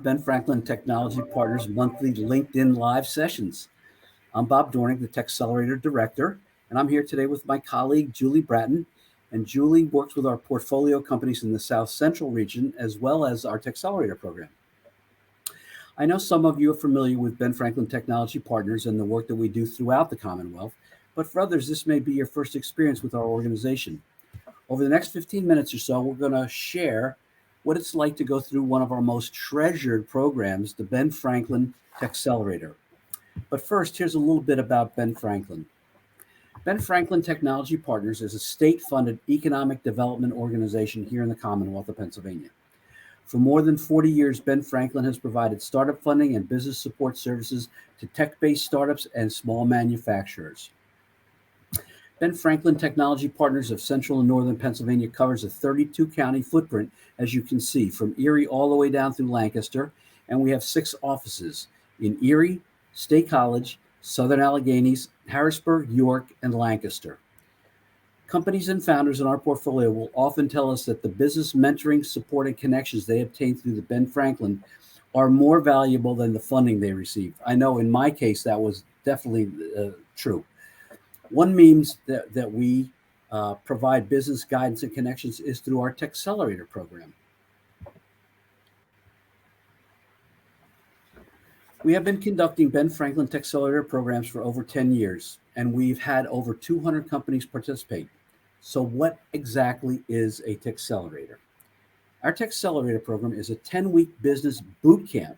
Ben Franklin Technology Partners monthly LinkedIn Live sessions. I'm Bob Dornich, the TechCelerator Director, and I'm here today with my colleague, Julie Bratton. And Julie works with our portfolio companies in the South Central region, as well as our TechCelerator program. I know some of you are familiar with Ben Franklin Technology Partners and the work that we do throughout the Commonwealth, but for others, this may be your first experience with our organization. Over the next 15 minutes or so, we're going to share what it's like to go through one of our most treasured programs, the Ben Franklin TechCelerator. But first, here's a little bit about Ben Franklin. Ben Franklin Technology Partners is a state-funded economic development organization here in the Commonwealth of Pennsylvania. For more than 40 years, Ben Franklin has provided startup funding and business support services to tech-based startups and small manufacturers. Ben Franklin Technology Partners of Central and Northern Pennsylvania covers a 32-county footprint, as you can see, from Erie all the way down through Lancaster, and we have 6 offices in Erie, State College, Southern Alleghenies, Harrisburg, York, and Lancaster. Companies and founders in our portfolio will often tell us that the business mentoring, support, and connections they obtain through the Ben Franklin are more valuable than the funding they receive. I know in my case that was definitely true. One means that we provide business guidance and connections is through our TechCelerator program. We have been conducting Ben Franklin TechCelerator programs for over 10 years, and we've had over 200 companies participate. So what exactly is a TechCelerator? Our TechCelerator program is a 10-week business boot camp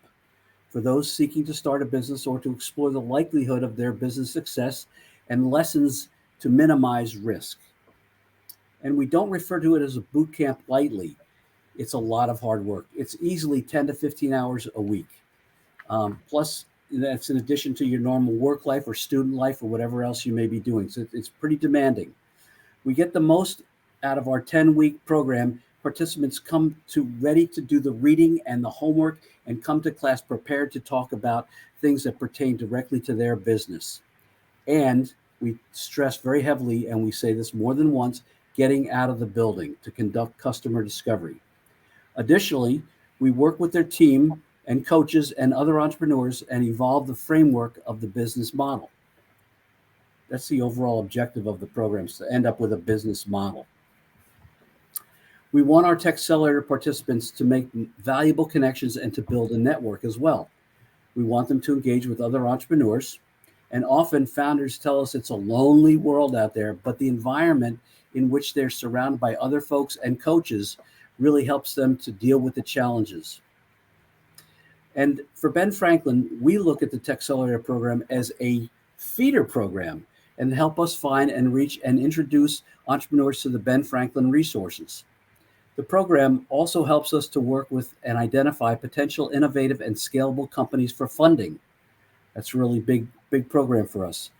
for those seeking to start a business or to explore the likelihood of their business success and lessons to minimize risk. And we don't refer to it as a boot camp lightly. It's a lot of hard work. It's easily 10 to 15 hours a week. Plus, that's in addition to your normal work life or student life or whatever else you may be doing. So it's pretty demanding. We get the most out of our 10-week program. Participants come to ready to do the reading and the homework and come to class prepared to talk about things that pertain directly to their business. And we stress very heavily, and we say this more than once, getting out of the building to conduct customer discovery. Additionally, we work with their team and coaches and other entrepreneurs and evolve the framework of the business model. That's the overall objective of the program, is to end up with a business model. We want our TechCelerator participants to make valuable connections and to build a network as well. We want them to engage with other entrepreneurs. And often founders tell us it's a lonely world out there, but the environment in which they're surrounded by other folks and coaches really helps them to deal with the challenges. And for Ben Franklin, we look at the TechCelerator program as a feeder program and help us find and reach and introduce entrepreneurs to the Ben Franklin resources. The program also helps us to work with and identify potential innovative and scalable companies for funding. That's a really big program for us.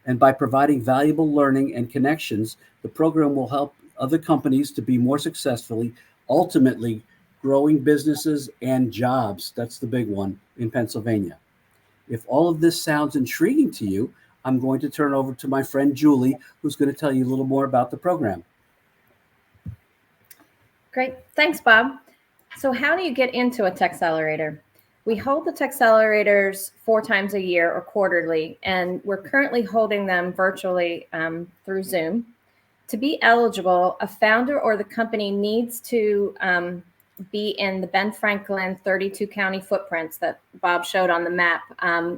And by providing valuable learning and connections, the program will help other companies to be more successfully, ultimately growing businesses and jobs. That's the big one in Pennsylvania. If all of this sounds intriguing to you, I'm going to turn over to my friend Julie, who's going to tell you a little more about the program. Great. Thanks, Bob. So how do you get into a TechCelerator? We hold the TechCelerators 4 times a year or quarterly, and we're currently holding them virtually through Zoom. To be eligible, a founder or the company needs to be in the Ben Franklin 32-county footprints that Bob showed on the map.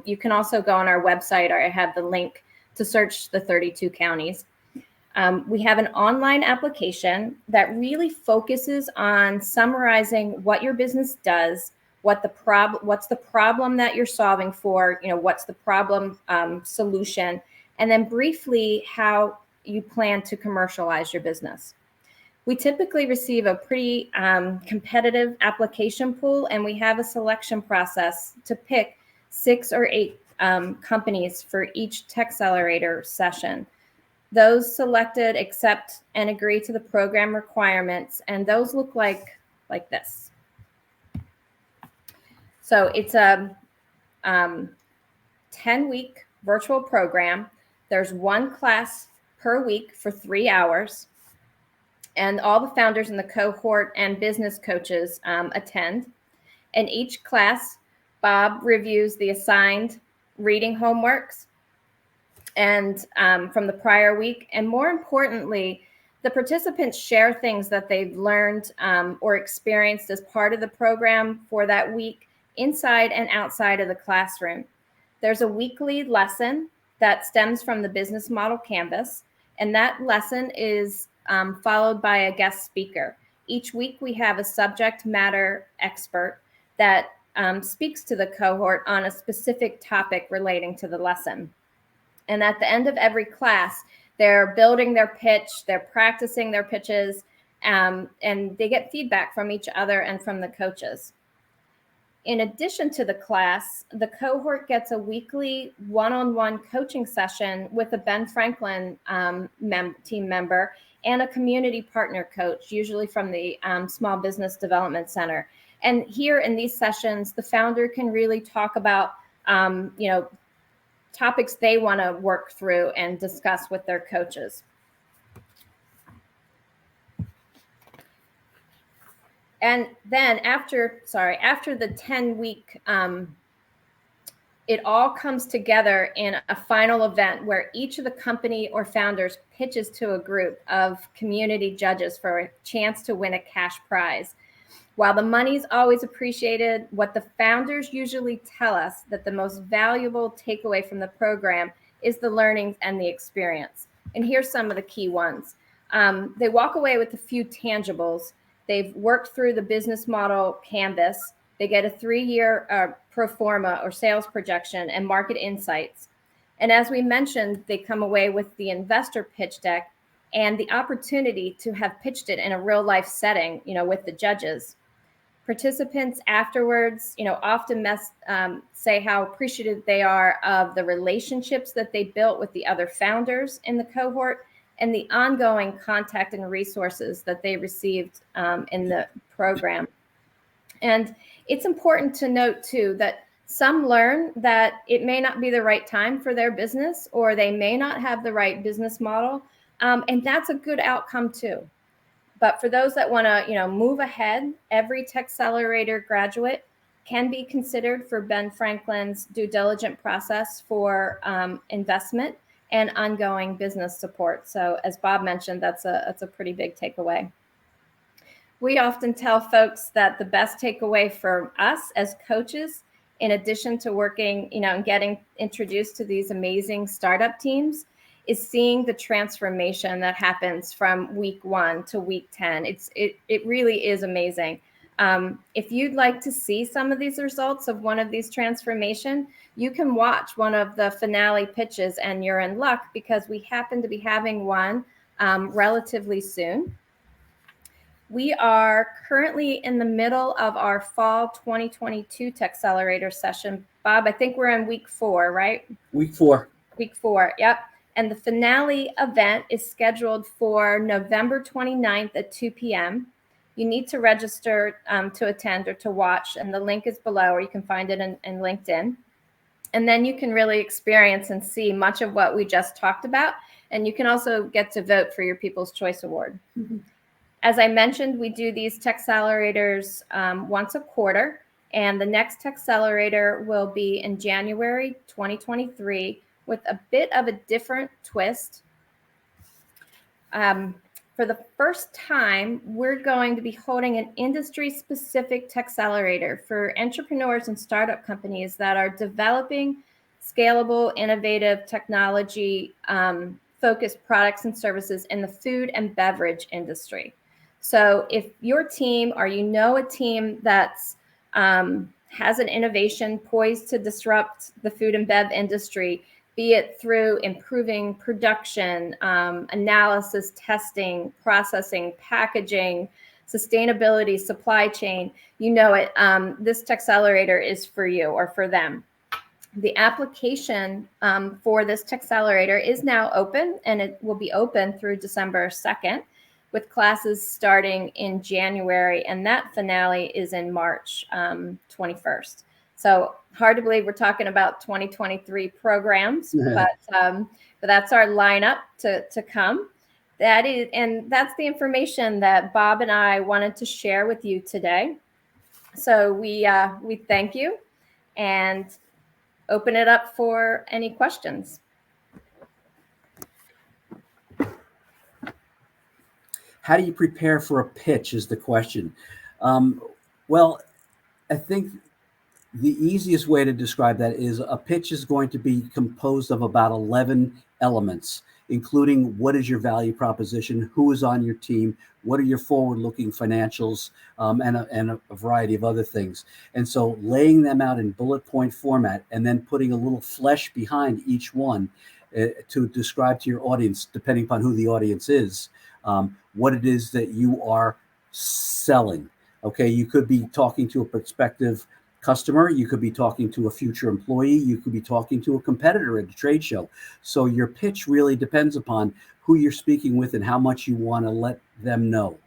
You can also go on our website, or I have the link to search the 32 counties. We have an online application that really focuses on summarizing what your business does, what's the problem that you're solving for, what's the problem solution, and then briefly how you plan to commercialize your business. We typically receive a pretty competitive application pool, and we have a selection process to pick 6 or 8 companies for each TechCelerator session. Those selected accept and agree to the program requirements, and those look like this. So it's a 10-week virtual program. There's 1 class per week for 3 hours, and all the founders in the cohort and business coaches attend. In each class, Bob reviews the assigned reading homeworks and from the prior week. And more importantly, the participants share things that they've learned or experienced as part of the program for that week inside and outside of the classroom. There's a weekly lesson that stems from the business model canvas, and that lesson is followed by a guest speaker. Each week we have a subject matter expert that speaks to the cohort on a specific topic relating to the lesson. And at the end of every class, they're building their pitch, they're practicing their pitches, and they get feedback from each other and from the coaches. In addition to the class, the cohort gets a weekly one-on-one coaching session with a Ben Franklin team member and a community partner coach, usually from the Small Business Development Center. And here in these sessions, the founder can really talk about, topics they want to work through and discuss with their coaches. And then after the 10-week, it all comes together in a final event where each of the company or founders pitches to a group of community judges for a chance to win a cash prize. While the money's always appreciated, what the founders usually tell us that the most valuable takeaway from the program is the learnings and the experience. And here's some of the key ones. They walk away with a few tangibles. They've worked through the business model canvas. They get a 3-year pro forma or sales projection and market insights. And as we mentioned, they come away with the investor pitch deck and the opportunity to have pitched it in a real life setting, with the judges. Participants afterwards, often say how appreciative they are of the relationships that they built with the other founders in the cohort and the ongoing contact and resources that they received in the program. And it's important to note, too, that some learn that it may not be the right time for their business, or they may not have the right business model. And that's a good outcome, too. But for those that want to, move ahead, every TechCelerator graduate can be considered for Ben Franklin's due diligence process for investment and ongoing business support. So as Bob mentioned, that's a pretty big takeaway. We often tell folks that the best takeaway for us as coaches, in addition to working, and getting introduced to these amazing startup teams, is seeing the transformation that happens from week 1 to week 10. It really is amazing. If you'd like to see some of these results of one of these transformation, you can watch one of the finale pitches, and you're in luck because we happen to be having one relatively soon. We are currently in the middle of our fall 2022 TechCelerator session. Bob, I think we're in week 4, right? Week 4. Week 4, yep. And the finale event is scheduled for November 29th at 2 p.m. You need to register to attend or to watch, and the link is below, or you can find it in LinkedIn. And then you can really experience and see much of what we just talked about, and you can also get to vote for your People's Choice Award. Mm-hmm. As I mentioned, we do these TechCelerators once a quarter, and the next TechCelerator will be in January 2023 with a bit of a different twist. For the first time, we're going to be holding an industry-specific TechCelerator for entrepreneurs and startup companies that are developing scalable, innovative technology focused products and services in the food and beverage industry. So if your team, or a team that's has an innovation poised to disrupt the food and bev industry, be it through improving production, analysis, testing, processing, packaging, sustainability, supply chain, this TechCelerator is for you or for them. The application for this TechCelerator is now open, and it will be open through December 2nd, with classes starting in January, and that finale is in March 21st. So hard to believe we're talking about 2023 programs, but that's our lineup to come. That's the information that Bob and I wanted to share with you today. So we thank you and open it up for any questions. How do you prepare for a pitch is the question. Well, I think the easiest way to describe that is a pitch is going to be composed of about 11 elements, including what is your value proposition, who is on your team, what are your forward-looking financials, and a variety of other things. And so laying them out in bullet point format and then putting a little flesh behind each one to describe to your audience, depending upon who the audience is, what it is that you are selling. Okay, you could be talking to a prospective customer, you could be talking to a future employee, you could be talking to a competitor at a trade show. So your pitch really depends upon who you're speaking with and how much you want to let them know.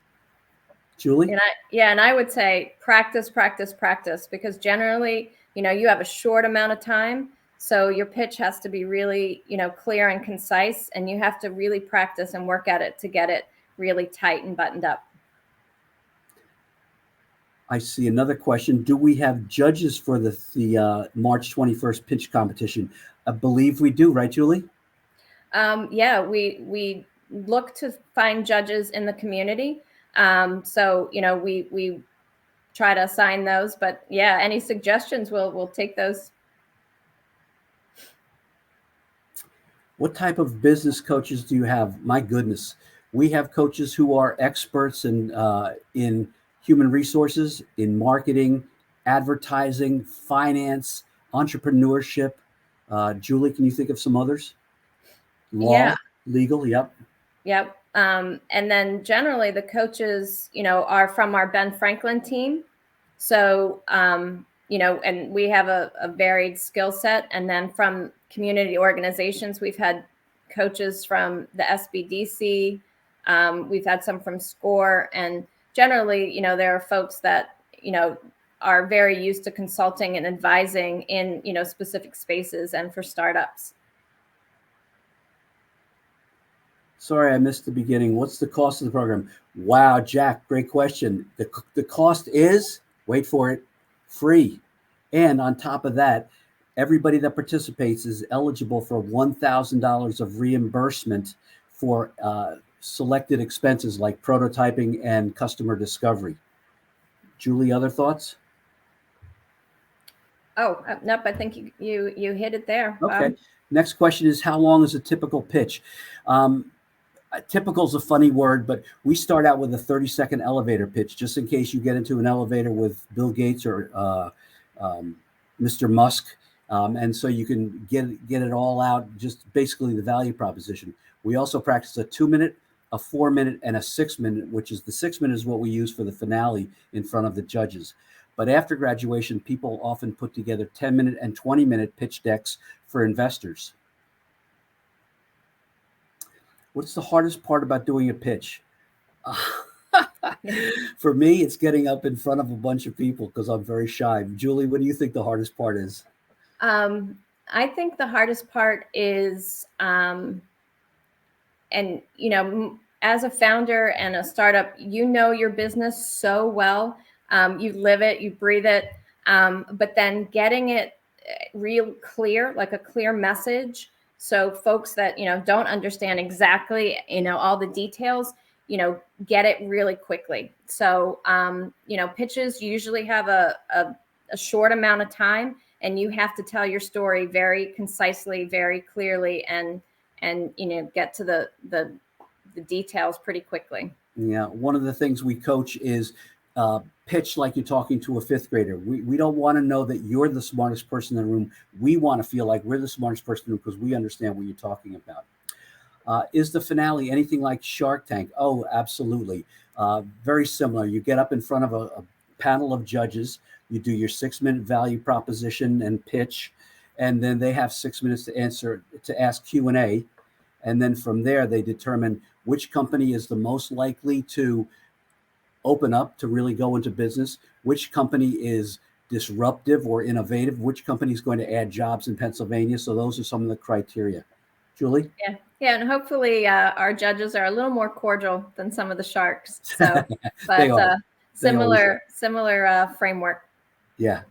Julie? And I would say practice, practice, practice, because generally, you have a short amount of time. So your pitch has to be really, clear and concise, and you have to really practice and work at it to get it really tight and buttoned up. I see another question. Do we have judges for the March 21st pitch competition? I believe we do, right, Julie? Yeah, we look to find judges in the community. So, we try to assign those, but yeah, any suggestions, we'll take those. What type of business coaches do you have? My goodness, we have coaches who are experts in human resources, in marketing, advertising, finance, entrepreneurship. Julie, can you think of some others? Law, Yeah. legal, yep. Yep. And then generally the coaches, are from our Ben Franklin team. So, and we have a varied skill set. And then from community organizations, we've had coaches from the SBDC. We've had some from SCORE. And generally, there are folks that, are very used to consulting and advising in, specific spaces and for startups. Sorry, I missed the beginning. What's the cost of the program? Wow, Jack, great question. The cost is, wait for it, free. And on top of that, everybody that participates is eligible for $1,000 of reimbursement for selected expenses like prototyping and customer discovery. Julie, other thoughts? Oh, nope. I think you hit it there. Okay. Next question is, how long is a typical pitch? Typical is a funny word, but we start out with a 30-second elevator pitch, just in case you get into an elevator with Bill Gates or Mr. Musk. And so you can get it all out, just basically the value proposition. We also practice a 2-minute, a 4-minute, and a 6-minute, which is the 6-minute is what we use for the finale in front of the judges. But after graduation, people often put together 10-minute and 20-minute pitch decks for investors. What's the hardest part about doing a pitch? For me, it's getting up in front of a bunch of people because I'm very shy. Julie, what do you think the hardest part is? I think the hardest part is, and as a founder and a startup, your business so well. You live it, you breathe it, but then getting it real clear, like a clear message. So folks that, don't understand exactly, all the details, get it really quickly. So, pitches usually have a short amount of time, and you have to tell your story very concisely, very clearly, and get to the details pretty quickly. Yeah. One of the things we coach is pitch like you're talking to a fifth grader. We don't want to know that you're the smartest person in the room. We want to feel like we're the smartest person in the room because we understand what you're talking about. Is the finale anything like Shark Tank? Oh, absolutely. Very similar. You get up in front of a panel of judges. You do your 6-minute value proposition and pitch, and then they have 6 minutes to ask Q&A. And then from there, they determine which company is the most likely to open up to really go into business, which company is disruptive or innovative, which company is going to add jobs in Pennsylvania. So those are some of the criteria. Julie? Yeah, and hopefully our judges are a little more cordial than some of the sharks. So, They are. Similar framework. Yeah.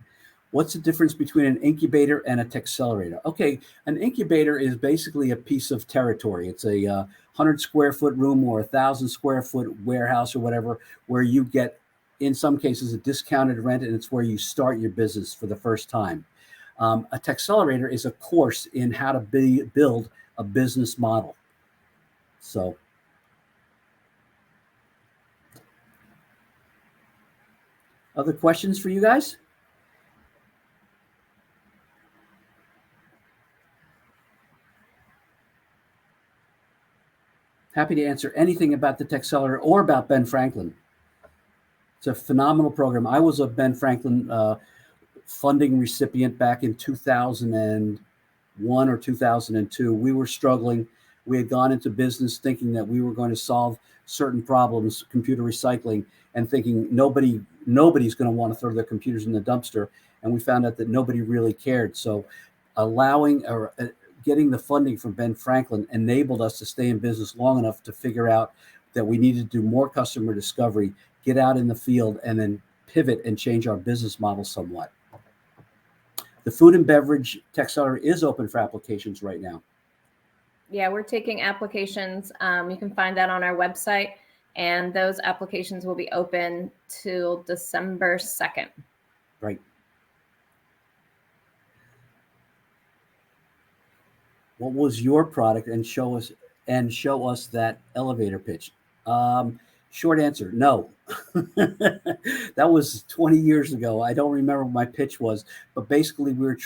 What's the difference between an incubator and a TechCelerator? Okay, an incubator is basically a piece of territory. It's a 100 square foot room or 1,000 square foot warehouse or whatever, where you get, in some cases, a discounted rent, and it's where you start your business for the first time. A TechCelerator is a course in how to build a business model. So, other questions for you guys? Happy to answer anything about the TechCelerator or about Ben Franklin. It's a phenomenal program. I was a Ben Franklin funding recipient back in 2001 or 2002. We were struggling. We had gone into business thinking that we were going to solve certain problems, computer recycling, and thinking nobody's going to want to throw their computers in the dumpster. And we found out that nobody really cared. So getting the funding from Ben Franklin enabled us to stay in business long enough to figure out that we needed to do more customer discovery, get out in the field, and then pivot and change our business model somewhat. The food and beverage TechCelerator is open for applications right now. Yeah, we're taking applications. You can find that on our website, and those applications will be open till December 2nd. Right. What was your product, and show us that elevator pitch? Short answer, no. That was 20 years ago. I don't remember what my pitch was, but basically we were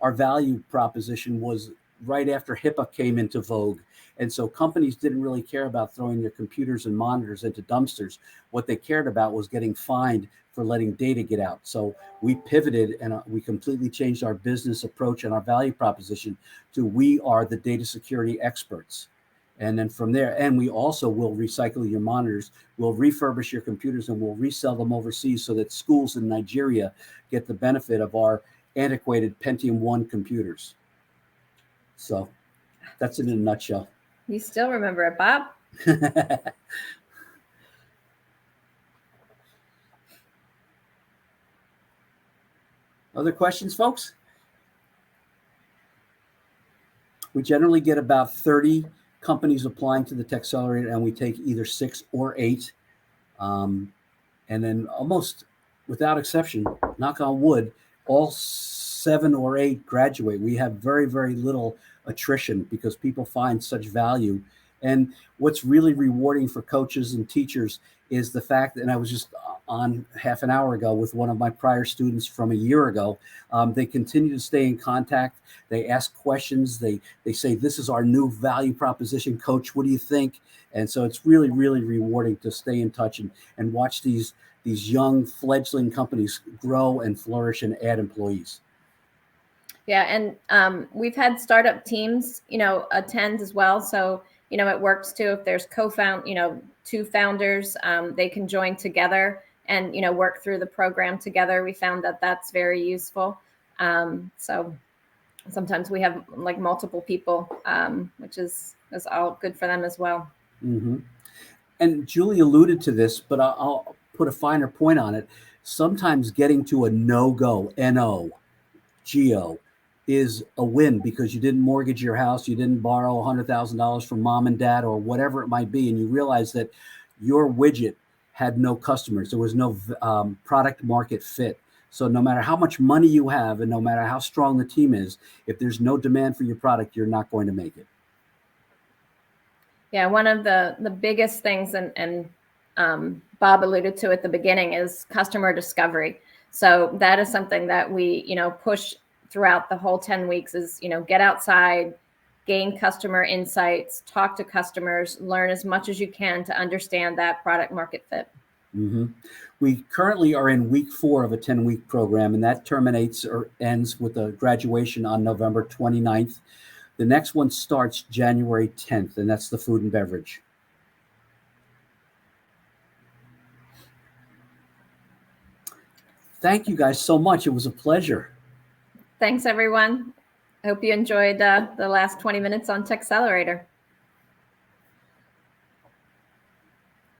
our value proposition was right after HIPAA came into vogue. And so companies didn't really care about throwing their computers and monitors into dumpsters. What they cared about was getting fined for letting data get out. So we pivoted and we completely changed our business approach and our value proposition to we are the data security experts. And then from there, and we also will recycle your monitors, we'll refurbish your computers, and we'll resell them overseas so that schools in Nigeria get the benefit of our antiquated Pentium 1 computers. So that's it in a nutshell. You still remember it, Bob? Other questions, folks? We generally get about 30 companies applying to the TechCelerator, and we take either 6 or 8. And then almost without exception, knock on wood, all 7 or 8 graduate. We have very, very little attrition because people find such value. And what's really rewarding for coaches and teachers is the fact that, and I was just on half an hour ago with one of my prior students from a year ago, they continue to stay in contact. They ask questions. They say, this is our new value proposition, coach. What do you think? And so it's really, really rewarding to stay in touch and watch these young fledgling companies grow and flourish and add employees. Yeah, and we've had startup teams, attend as well. So, it works too. If there's two founders, they can join together and, work through the program together. We found that that's very useful. So sometimes we have like multiple people, which is all good for them as well. Mm-hmm. And Julie alluded to this, but I'll put a finer point on it. Sometimes getting to a no-go, N-O-G-O, is a win because you didn't mortgage your house, you didn't borrow $100,000 from mom and dad or whatever it might be, and you realize that your widget had no customers. There was no product market fit. So no matter how much money you have and no matter how strong the team is, if there's no demand for your product, you're not going to make it. Yeah, one of the biggest things, and Bob alluded to at the beginning, is customer discovery. So that is something that we, push throughout the whole 10 weeks is, get outside, gain customer insights, talk to customers, learn as much as you can to understand that product market fit. Mm-hmm. We currently are in week 4 of a 10-week program, and that terminates or ends with a graduation on November 29th. The next one starts January 10th, and that's the food and beverage. Thank you guys so much. It was a pleasure. Thanks, everyone. I hope you enjoyed the last 20 minutes on TechCelerator.